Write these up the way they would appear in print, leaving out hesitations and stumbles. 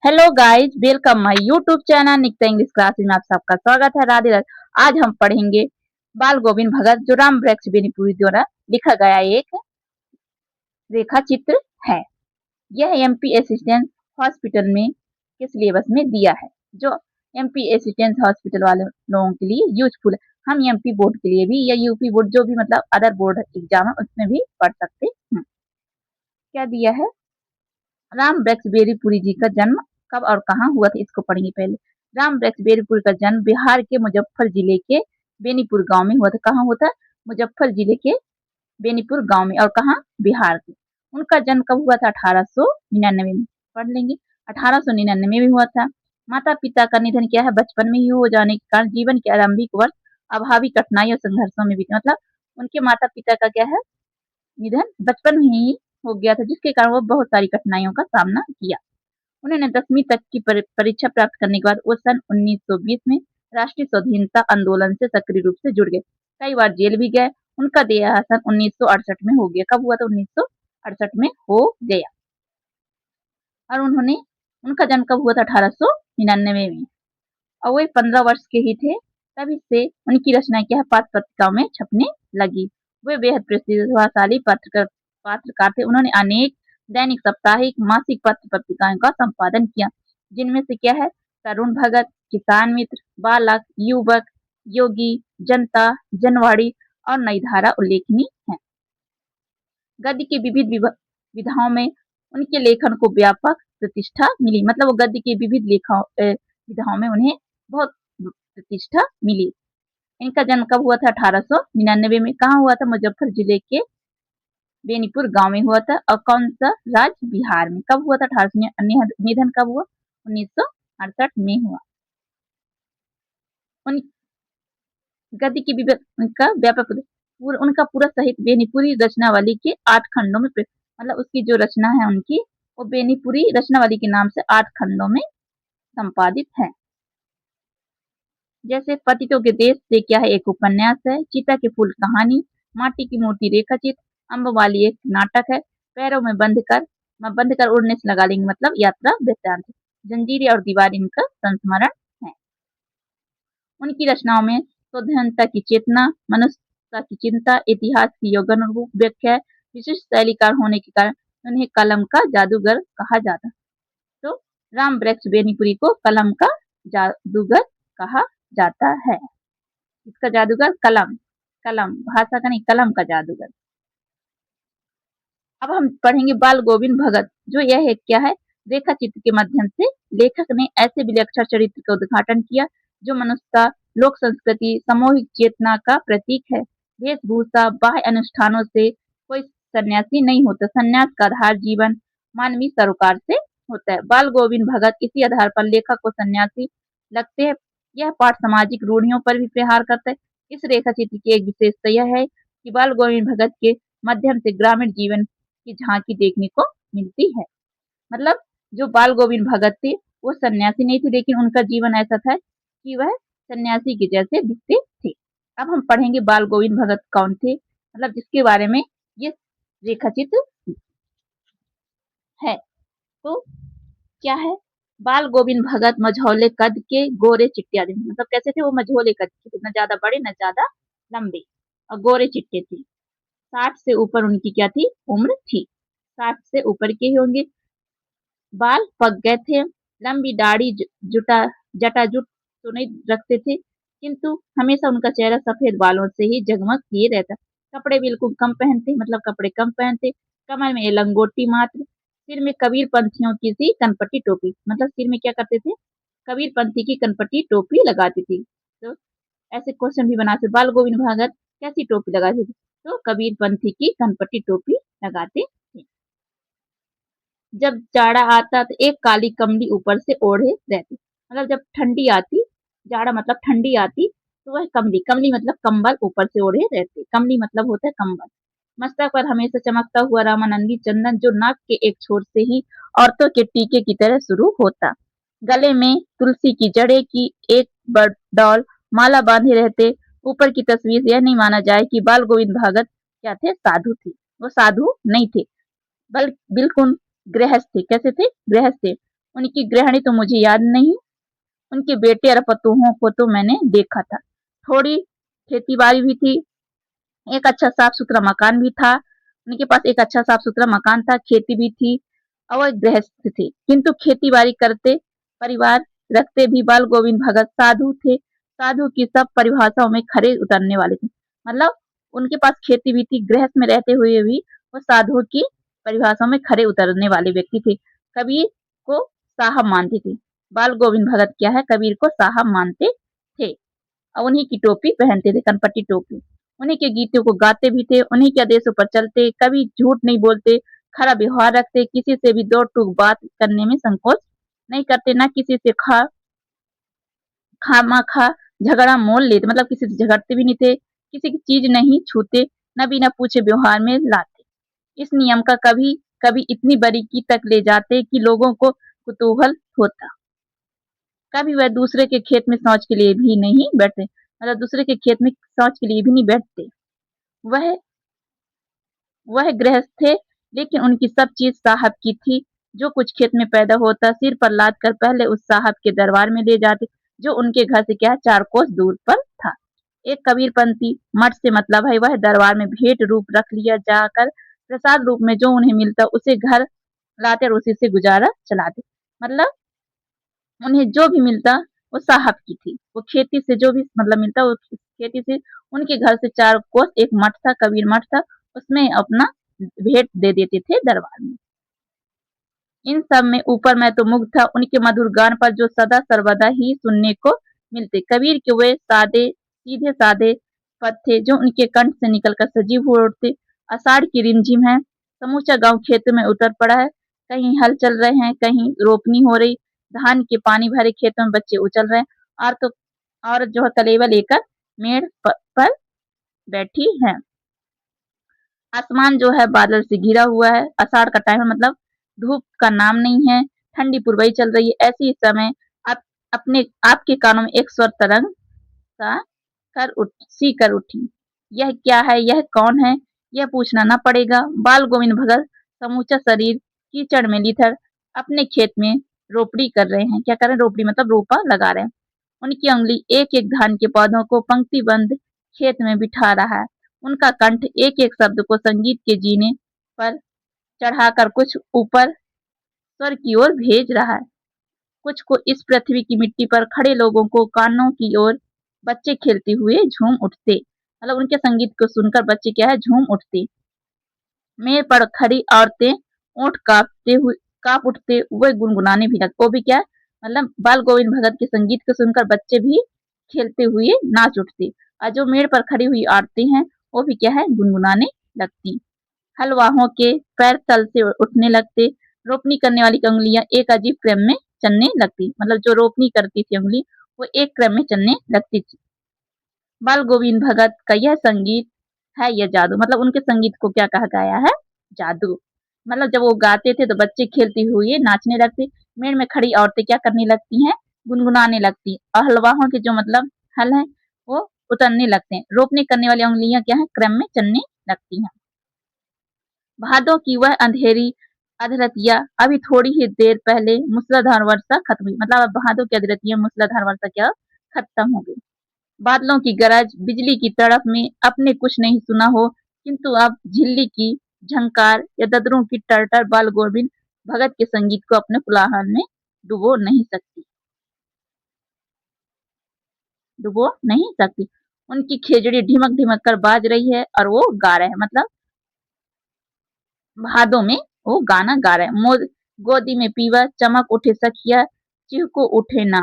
Hello guys, welcome my YouTube channel Nikita English classes में आप सबका स्वागत है। राधे राधे। आज हम पढ़ेंगे बाल गोविंद भगत जो राम वृक्ष बेनीपुरी द्वारा लिखा गया एक रेखा चित्र है। यह एमपी असिस्टेंट हॉस्पिटल में के सिलेबस में दिया है, जो एमपी असिस्टेंट हॉस्पिटल वाले लोगों के लिए यूजफुल है। हम एमपी बोर्ड के लिए भी या यूपी बोर्ड जो भी मतलब अदर बोर्ड एग्जाम है उसमें भी पढ़ सकते हैं। क्या दिया है? राम वृक्ष बेनीपुरी जी का जन्म कब और कहाँ हुआ था, इसको पढ़ेंगे पहले। राम वृक्ष बेनीपुरी का जन्म बिहार के मुजफ्फर जिले के बेनीपुर गांव में हुआ था। कहाँ हुआ था? मुजफ्फर जिले के बेनीपुर गांव में। और कहाँ? बिहार के। उनका जन्म कब हुआ था? 1899 में। पढ़ लेंगे। 1899 में हुआ था। माता पिता का निधन क्या है? बचपन में ही हो जाने के कारण जीवन के आरंभिक वर्ष अभावी कठिनाई और संघर्षों में बीते। मतलब उनके माता पिता का क्या है? निधन बचपन में ही हो गया था, जिसके कारण वो बहुत सारी कठिनाइयों का सामना किया। उन्होंने 10वीं तक की परीक्षा प्राप्त करने के बाद वो सन 1920 में राष्ट्रीय स्वाधीनता आंदोलन से सक्रिय रूप से जुड़ गए। कई बार जेल भी गए। उनका देहांत 1968 में हो गया। कब हुआ था? 1968 में हो गया। और उनका जन्म कब हुआ था? 1899 में। और वे 15 वर्ष के ही थे तभी से उनकी रचनाएं क्या है? पात्र पत्रिकाओं में छपने लगी। वे बेहद प्रतिभाशाली पत्रकार थे। उन्होंने अनेक दैनिक, साप्ताहिक, मासिक पत्र पत्रिकाओं का संपादन किया, जिनमें से क्या है? तरुण भगत, किसान मित्र, बालक, युवक, योगी, जनता, जनवाड़ी और नई धारा उल्लेखनीय है। गद्य की विविध विधाओं में उनके लेखन को व्यापक प्रतिष्ठा मिली। मतलब वो गद्य की विविध विधाओं में उन्हें बहुत प्रतिष्ठा मिली। इनका जन्म कब हुआ था? 1899 में। कहाँ हुआ था? मुजफ्फर जिले के बेनीपुर गांव में हुआ था। और कौन सा राज्य? बिहार में। कब हुआ था? 1800। निधन कब हुआ? 1968 में हुआ। उन गद्य की उनका व्यापक उनका पूरा साहित्य बेनीपुरी रचनावली के 8 खंडों में मतलब उसकी जो रचना है उनकी, वो बेनीपुरी रचनावली के नाम से 8 खंडों में संपादित है। जैसे पतितों के देश से क्या है? एक उपन्यास है। चीता के फूल कहानी, माटी की मूर्ति रेखाचित्र, अम्बवाली एक नाटक है, पैरों में बंद कर उड़ने से लगा लेंगे मतलब यात्रा वृत्तांत, जंजीरें और दीवार इनका संस्मरण है। उनकी रचनाओं में स्वतंत्रता की चेतना, मनुष्यता की चिंता, इतिहास की योगन रूप व्याख्या, विशिष्ट शैलीकार होने के कारण उन्हें कलम का जादूगर कहा जाता। तो राम वृक्ष बेनीपुरी को कलम का जादूगर कहा जाता है। इसका जादूगर कलम, कलम भाषा का नहीं, कलम का जादूगर। अब हम पढ़ेंगे बाल गोविंद भगत, जो यह है क्या है? रेखा चित्र के माध्यम से लेखक ने ऐसे विलक्षण चरित्र का उद्घाटन किया जो मनुष्यता, लोक संस्कृति, सामूहिक चेतना का प्रतीक है। वेशभूषा, बाह्य अनुष्ठानों से कोई सन्यासी नहीं होता। संन्यास का आधार जीवन मानवीय सरोकार से होता है। बाल गोविंद भगत इसी आधार पर लेखक को सन्यासी लगते हैं। यह पाठ सामाजिक रूढ़ियों पर भी प्रहार करता है। इस रेखा चित्र की एक विशेषता यह है कि बाल गोविंद भगत के माध्यम से ग्रामीण जीवन की झांकी देखने को मिलती है। मतलब जो बाल गोविंद भगत थे वो सन्यासी नहीं थे, लेकिन उनका जीवन ऐसा था कि वह सन्यासी के जैसे दिखते थे। अब हम पढ़ेंगे बाल गोविंद भगत कौन थे, मतलब जिसके बारे में ये रेखाचित्र है। तो क्या है? बाल गोविंद भगत मझौले कद के, गोरे चिट्टे आदमी। मतलब कैसे थे वो? मझोले कद के, न ज्यादा बड़े न ज्यादा लंबे, और गोरे चिट्टे थे। 60 से ऊपर उनकी क्या थी? उम्र थी। 60 से ऊपर के ही होंगे। बाल पक गए थे। लंबी दाढ़ी जटाजुट तो नहीं रखते थे, किंतु हमेशा उनका चेहरा सफेद बालों से ही जगमग किए रहता। कपड़े बिल्कुल कम पहनते, मतलब कपड़े कम पहनते। कमर में लंगोटी मात्र। सिर में कबीर पंथियों की सी कनपटी टोपी। मतलब सिर में क्या करते थे? कबीर पंथी की कनपटी टोपी लगाती थी। तो ऐसे क्वेश्चन भी बना सकते, बाल गोविंद भगत कैसी टोपी लगाते थे? तो कबीर पंथी की कनपटी टोपी लगाते थे। जब जाड़ा आता तो एक काली कमली ऊपर से ओढ़े रहती। मतलब जब ठंडी आती, जाड़ा मतलब ठंडी आती, तो वह कमली, कमली मतलब कंबल ऊपर से ओढ़े रहते। कमली मतलब होता है कंबल। मस्तक पर हमेशा चमकता हुआ रामानंदी चंदन, जो नाक के एक छोर से ही औरतों के टीके की तरह शुरू होता। गले में तुलसी की जड़े की एक डॉल माला बांधे रहते। ऊपर की तस्वीर से यह नहीं माना जाए कि बाल गोविंद भगत क्या थे? साधु थे। वो साधु नहीं थे, बिल्कुल गृहस्थ थे। कैसे थे? गृहस्थ थे। उनकी गृहिणी तो मुझे याद नहीं, उनके बेटे और पतोहों को तो मैंने देखा था। थोड़ी खेती-बाड़ी भी थी, एक अच्छा साफ-सुथरा मकान भी था। उनके पास एक अच्छा साफ-सुथरा मकान था, खेती भी थी और वह गृहस्थ थे। किंतु खेती-बाड़ी करते, परिवार रखते भी बाल गोविंद भगत साधु थे। साधु की सब परिभाषाओं में खरे उतरने वाले थे। मतलब उनके पास खेती भी थी, गृहस्थ में रहते हुए भी वो साधुओं की परिभाषाओं में खरे उतरने वाले व्यक्ति थे। कबीर को साहब मानते थे। बाल गोविंद भगत क्या है, कबीर को साहब मानते थे और उन्हीं की टोपी पहनते थे, कनपटी टोपी। उन्हीं के गीतों को गाते भी थे, उन्हीं के आदेशों पर चलते, कभी झूठ नहीं बोलते, खरा व्यवहार रखते, किसी से भी दो टूक बात करने में संकोच नहीं करते, ना किसी से खामा-खा झगड़ा मोल लेते, मतलब किसी से झगड़ते भी नहीं थे, किसी की चीज नहीं छूते, न बिना पूछे व्यवहार में लाते। इस नियम का कभी कभी इतनी बारीकी तक ले जाते कि लोगों को कुतूहल होता। कभी वह दूसरे के खेत में शौच के लिए भी नहीं बैठते, मतलब दूसरे के खेत में शौच के लिए भी नहीं बैठते। वह वह गृहस्थ थे, लेकिन उनकी सब चीज साहब की थी। जो कुछ खेत में पैदा होता, सिर पर लाद कर पहले उस साहब के दरबार में ले जाते, जो उनके घर से क्या 4 कोस दूर पर था। एक कबीरपंथी मठ से मतलब है, वह दरबार में भेंट रूप रख लिया जाकर प्रसाद रूप में जो उन्हें मिलता उसे घर लाते और उसी से गुजारा चलाते। मतलब उन्हें जो भी मिलता वो साहब की थी। वो खेती से जो भी मतलब मिलता वो खेती से उनके घर से 4 कोस एक मठ था, कबीर मठ था, उसमें अपना भेंट दे देते थे दरबार में। इन सब में ऊपर मैं तो मुग्ध था उनके मधुर गान पर, जो सदा सर्वदा ही सुनने को मिलते। कबीर के वे सादे सीधे सादे पद थे जो उनके कंठ से निकलकर सजीव हो उठते। आषाढ़ की रिमझिम है, समूचा गांव खेतों में उतर पड़ा है, कहीं हल चल रहे हैं, कहीं रोपनी हो रही, धान के पानी भरे खेतों में बच्चे उछल रहे हैं, और तो औरत जो है कलेवा लेकर मेड़ पर बैठी है। आसमान जो है बादल से घिरा हुआ है, आषाढ़ का टाइम है, मतलब धूप का नाम नहीं है, ठंडी पुरवाई चल रही है। ऐसी समय आप अपने आपके कानों में एक स्वर तरंग सा सी कर उठी। यह क्या है, यह कौन है, यह पूछना न पड़ेगा। बाल गोविंद भगत समूचा शरीर कीचड़ में लिथर अपने खेत में रोपड़ी कर रहे हैं। क्या कर रहे हैं, रोपड़ी मतलब रोपा लगा रहे हैं। उनकी उंगली एक एक धान के पौधों को पंक्तिबंद खेत में बिठा रहा है। उनका कंठ एक एक शब्द को संगीत के जीने पर चढ़ाकर कुछ ऊपर स्वर की ओर भेज रहा है, कुछ को इस पृथ्वी की मिट्टी पर खड़े लोगों को कानों की ओर बच्चे खेलते हुए झूम उठते। मतलब उनके संगीत को सुनकर बच्चे क्या है झूम उठते। मेड़ पर खड़ी औरतें ऊँट काँप उठते, वह गुनगुनाने भी लगते। वो भी क्या मतलब बाल गोविंद भगत के संगीत को सुनकर बच्चे भी खेलते हुए नाच उठते, और जो मेड़ पर खड़ी हुई औरतें हैं वो भी क्या है गुनगुनाने लगती। हलवाहों के पैर तल से उठने लगते, रोपनी करने वाली की उंगलियां एक अजीब क्रम में चलने लगती, मतलब जो रोपनी करती थी उंगली वो एक क्रम में चलने लगती थी। बाल गोविंद भगत का यह संगीत है यह जादू, मतलब उनके संगीत को क्या कहा गया है, जादू। मतलब जब वो गाते थे तो बच्चे खेलते हुए नाचने लगते, मेड़ में खड़ी औरतें क्या करने लगती हैं, गुनगुनाने लगती, और हलवाहों के जो मतलब हल है वो उतरने लगते हैं, रोपनी करने वाली उंगलियां क्या है क्रम में चलने लगती हैं। भादों की वह अंधेरी अधरतिया अभी थोड़ी ही देर पहले मूसलाधार वर्षा खत्म हुई, मतलब अब भादों की अधरतिया मूसलाधार वर्षा क्या खत्म हो गई। बादलों की गरज बिजली की तड़प में अपने कुछ नहीं सुना हो, किंतु अब झिल्ली की झंकार या ददरों की टरटर बाल गोविंद भगत के संगीत को अपने कोलाहल में डुबो नहीं सकती, डुबो नहीं सकती। उनकी खेजड़ी ढिमक ढिमक कर बाज रही है और वो गा रहे हैं, मतलब भादों में वो गाना गा रहे हैं। मोद गोदी में पीवा चमक उठे सखिया, चिहको उठे ना,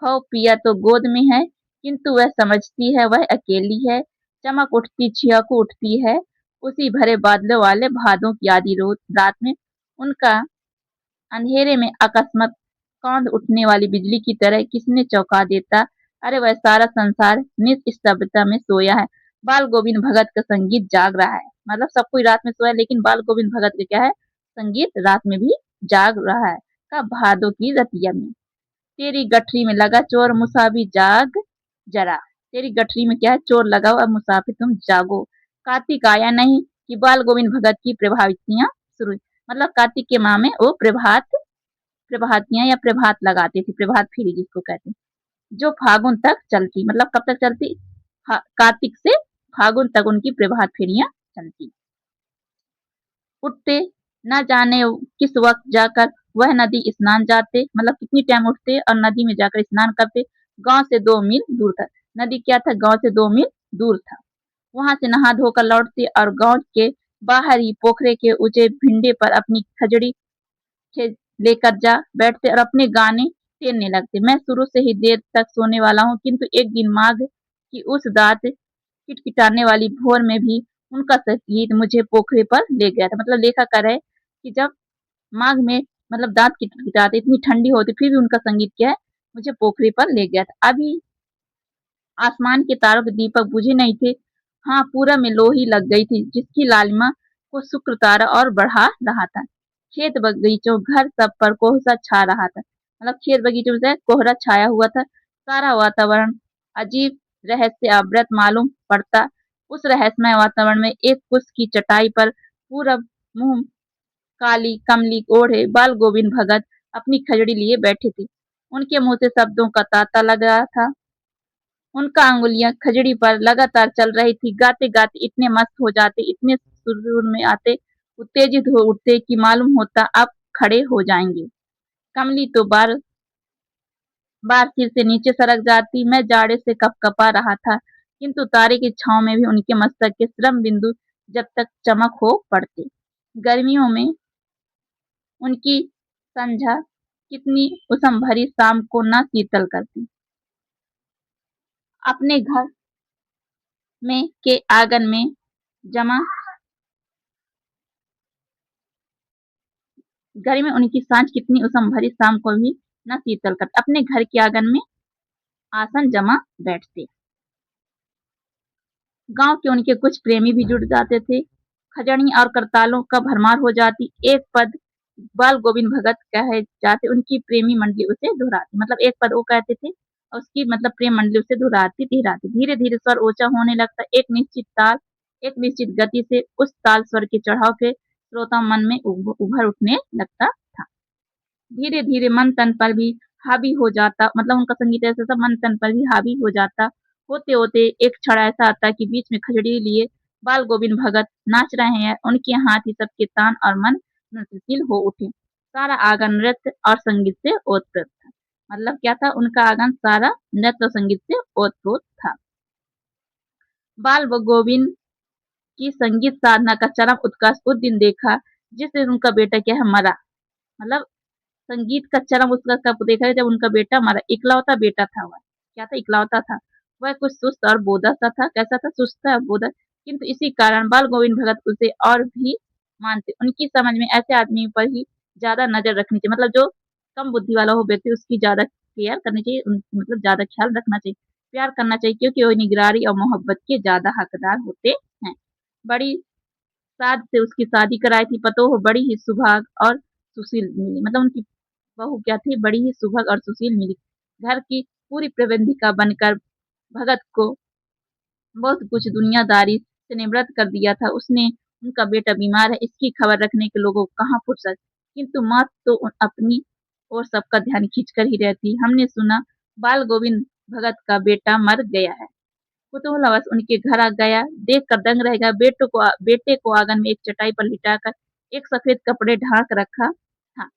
हो पिया तो गोद में है, किंतु वह समझती है वह अकेली है। चमक उठती छिया को उठती है, उसी भरे बादलों वाले भादों की आधी रात में उनका अंधेरे में अकस्मात कौंध उठने वाली बिजली की तरह किसने चौंका देता। अरे वह सारा संसार निस्तब्धता में सोया है, बाल गोविंद भगत का संगीत जाग रहा है। मतलब सब कोई रात में सोया है, लेकिन बाल गोविंद भगत का क्या है संगीत रात में भी जाग रहा है। का भादों की रतिया में तेरी गठरी में लगा चोर मुसाफिर जाग जरा, तेरी गठरी में क्या है चोर लगा हुआ मुसाफिर तुम जागो। कार्तिक आया नहीं कि बाल गोविंद भगत की प्रभावतियां शुरू, मतलब कार्तिक के माह में वो प्रभात प्रभातियां या प्रभात लगाते थे, प्रभात फेरी जिसको कहते हैं, जो फागुन तक चलती। मतलब कब तक चलती? कार्तिक से फागुन तक उनकी प्रभात फेरियां चलती। उठते न जाने किस वक्त जाकर वह नदी स्नान जाते, मतलब कितनी टाइम उठते और नदी में जाकर स्नान करते। गांव से 2 मील दूर था। नदी क्या था? गांव से 2 मील दूर था। वहां से नहा धोकर लौटते और गांव के बाहर ही पोखरे के ऊंचे भिंडे पर अपनी खजड़ी लेकर जा बैठते और अपने गाने टेरने लगते। मैं शुरू से ही देर तक सोने वाला हूँ, किंतु एक दिन माघ की उस दांत किटकिटाने वाली भोर में भी उनका संगीत मुझे पोखरे पर ले गया था। मतलब लेखक कह रहे कि जब माघ में मतलब दांत किटकिटाते, इतनी ठंडी होती, फिर भी उनका संगीत क्या है? मुझे पोखरे पर ले गया था। अभी आसमान के तारों के दीपक बुझे नहीं थे। हाँ, पूरब में लोही लग गई थी, जिसकी लालिमा को शुक्र तारा और बढ़ा रहा था। खेत बगीचों घर सब पर कोहरा छा रहा था। मतलब खेत बगीचों से कोहरा छाया हुआ था। सारा वातावरण अजीब रहस्य आवृत मालूम पड़ता। उस रहस्यमय वातावरण में एक कुश की चटाई पर पूरब मुंह काली कमली ओढ़े बाल गोविंद भगत अपनी खजड़ी लिए बैठे थे। उनके मुंह से शब्दों का तांता लग रहा था। उनका अंगुलियां खजड़ी पर लगातार चल रही थी। गाते गाते इतने मस्त हो जाते, इतने सुरूर में आते, उत्तेजित हो उठते कि मालूम होता अब खड़े हो जाएंगे। कमली तो बार बार सिर से नीचे सरक जाती। मैं जाड़े से कपकपा रहा था, किंतु तारे की छांव में भी उनके मस्तक के श्रम बिंदु जब तक चमक हो पड़ते। गर्मियों में उनकी संझा कितनी उषम भरी शाम को न शीतल करती। अपने घर में के आंगन में जमा गर्मी में उनकी सांझ कितनी उषम भरी शाम को भी न शीतल कर। अपने घर के आंगन में आसन जमा बैठते। गांव के उनके कुछ प्रेमी भी जुड़ जाते थे। खजड़ी और करतालों का भरमार हो जाती। एक पद बाल गोविंद भगत कहे जाते, उनकी प्रेमी मंडली उसे दोहराती। मतलब एक पद वो कहते थे और उसकी मतलब प्रेम मंडली उसे दोहराती दोहराती। धीरे धीरे स्वर ऊंचा होने लगता। एक निश्चित ताल, एक निश्चित गति से उस ताल स्वर के चढ़ाव के श्रोता मन में उभर उठने लगता था। धीरे धीरे मन तन पर भी हावी हो जाता। मतलब उनका संगीत ऐसा था, मन तन पर भी हावी हो जाता। होते होते एक क्षण ऐसा आता कि बीच में खजड़ी लिए बाल गोविंद भगत नाच रहे हैं। उनके हाथ ही सबके तान और मन नृत्यशील हो उठे। सारा आंगन नृत्य और संगीत से ओतप्रोत था। मतलब क्या था? उनका आंगन सारा नृत्य और संगीत से ओतप्रोत था। बाल गोविंद की संगीत साधना का चरम उत्कर्ष उस दिन देखा जिस दिन उनका बेटा क्या है मरा। मतलब संगीत का चरम उसका कब देखा है? जब उनका बेटा मरा। इकलौता बेटा था वह। क्या था? इकलौता था। वह कुछ सुस्त और बोधा सा था। कैसा था? सुस्त था और बोधा। किंतु इसी कारण बाल गोविंद भगत उसे और भी मानते। उनकी समझ में ऐसे आदमी पर ही ज्यादा नजर रखनी चाहिए। मतलब जो कम बुद्धि वाला हो व्यक्ति, उसकी ज्यादा केयर करनी चाहिए, मतलब ज्यादा ख्याल रखना चाहिए, प्यार करना चाहिए, क्योंकि वो निगरानी और मोहब्बत के ज्यादा हकदार होते हैं। बड़ी साध से उसकी शादी कराई थी। पतोह बड़ी ही सुभाग और सुशील मिली। मतलब उनकी बहू क्या थी? बड़ी ही सुभग और सुशील मिली। घर की पूरी प्रबंधिका बनकर भगत को बहुत कुछ दुनियादारी से निवृत्त कर दिया था उसने। उनका बेटा बीमार है, इसकी खबर रखने के लोगों को कहाँ फुर्सत। किंतु माँ तो अपनी और सबका ध्यान खींचकर ही रहती। हमने सुना बाल गोविंद भगत का बेटा मर गया है। कुतूहलवश उनके घर आ गया। देख कर दंग रह गया। बेटे को आंगन में एक चटाई पर लिटाकर एक सफेद कपड़े ढांक रखा था।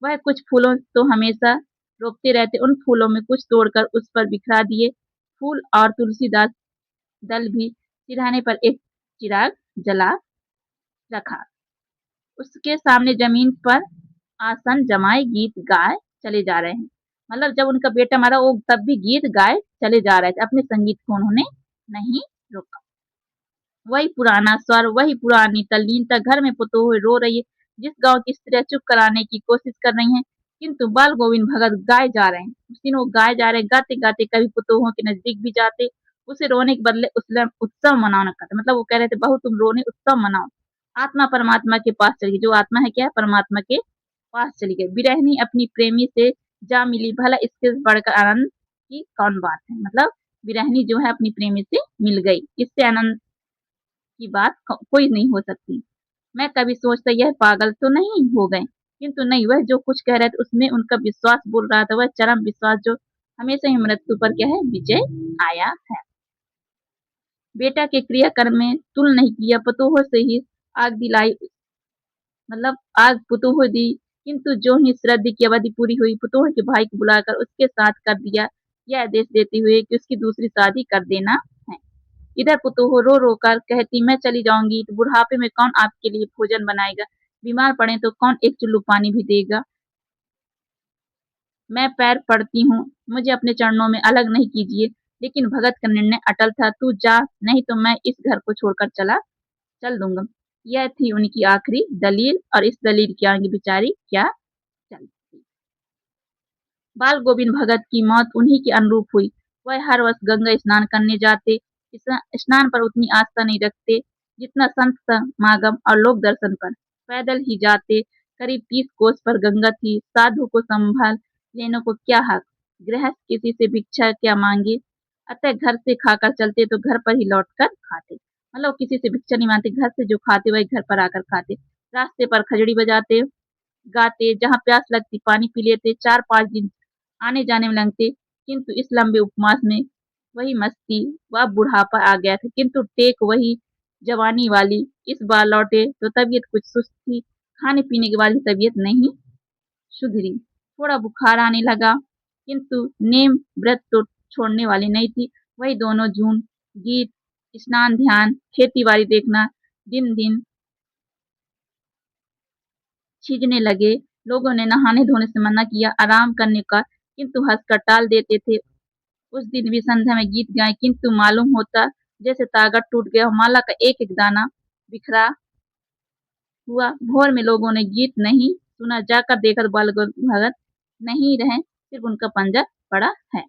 वह कुछ फूलों तो हमेशा रोपते रहते। उन फूलों में कुछ तोड़कर उस पर बिखरा दिए। फूल और तुलसीदास दल भी सिरहाने पर एक चिराग जला रखा। उसके सामने जमीन पर आसन जमाए गीत गाए चले जा रहे हैं। मतलब जब उनका बेटा मरा वो तब भी गीत गाए चले जा रहे थे। अपने संगीत को उन्होंने नहीं रोका। वही पुराना स्वर, वही पुरानी तल्लीनता। घर में पुतोह रो रही है। जिस गांव की स्त्रियां चुप कराने की कोशिश कर रही हैं, किंतु बाल गोविंद भगत गाए जा रहे हैं। उस दिन वो गाए जा रहे हैं। गाते गाते कभी पुतोहों के नजदीक भी जाते। उसे रोने के बदले उसने उत्सव मनाना कहते। मतलब वो कह रहे थे बहू तुम रोने उत्सव मनाओ। आत्मा परमात्मा के पास चली गई। जो आत्मा है क्या है? परमात्मा के पास चली गई। विरहिणी अपनी प्रेमी से जा मिली। भला इससे बढ़कर आनंद की कौन बात है? मतलब विरहिणी जो है अपनी प्रेमी से मिल गई, इससे आनंद की बात कोई नहीं हो सकती। मैं कभी सोचता यह पागल तो नहीं हो गए। किंतु नहीं, वह जो कुछ कह रहे थे उसमें उनका विश्वास बोल रहा था, वह चरम विश्वास जो हमेशा ही मृत्यु पर क्या है, विजय आया है। बेटा के क्रियाकर्म में तुल नहीं किया, पतोह से ही आग दिलाई, मतलब आग पुतोह दी, किंतु जो ही श्राद्ध की अवधि पूरी हुई, पुतोह के भाई को बुलाकर उसके साथ कर दिया यह आदेश देते हुए कि उसकी दूसरी शादी कर देना है। इधर पुतोह रो रो कर कहती, मैं चली जाऊंगी तो बुढ़ापे में कौन आपके लिए भोजन बनाएगा, बीमार पड़े तो कौन एक चुल्लू पानी भी देगा। मैं पैर पड़ती हूँ, मुझे अपने चरणों में अलग नहीं कीजिए। लेकिन भगत का निर्णय अटल था, तू जा, नहीं तो मैं इस घर को छोड़कर चल दूंगा। यह थी उनकी आखिरी दलील, और इस दलील के आगे बेचारी क्या चलती। बाल गोविंद भगत की मौत उन्हीं के अनुरूप हुई। वह हर वर्ष गंगा स्नान करने जाते, स्नान पर उतनी आस्था नहीं रखते जितना संत समागम और लोक दर्शन पर। पैदल ही जाते, करीब 30 कोस पर गंगा थी, साधु को संभाल लेने को क्या हक, गृहस्थ किसी से भिक्षा क्या मांगे, अतः घर से खाकर चलते तो घर पर ही लौट कर खाते। मतलब किसी से भिक्षा नहीं मांगते, घर से जो खाते वही घर पर आकर खाते। रास्ते पर खजड़ी बजाते, गाते, जहाँ प्यास लगती पानी पी लेते, 4-5 दिन आने जाने में लगते। किंतु इस लंबे उपवास में वही मस्ती, वह बुढ़ापा आ गया था, किंतु टेक वही जवानी वाली। इस बार लौटे तो तबीयत कुछ सुस्त थी, खाने पीने के वाली तबीयत नहीं सुधरी। थोड़ा बुखार आने लगा, किंतु नेम व्रत तो छोड़ने वाली नहीं थी। वही दोनों जून, गीत, स्नान, ध्यान, खेती बाड़ी देखना दिन दिन छींचने लगे। लोगों ने नहाने धोने से मना किया, आराम करने का, किंतु हंसकर टाल देते थे। उस दिन भी संध्या में गीत गाए, किंतु मालूम होता जैसे ताकत टूट गया, माला का एक एक दाना बिखरा हुआ। भोर में लोगों ने गीत नहीं सुना, जाकर देखा तो बाल भगत नहीं रहे, सिर्फ उनका पंजा पड़ा है।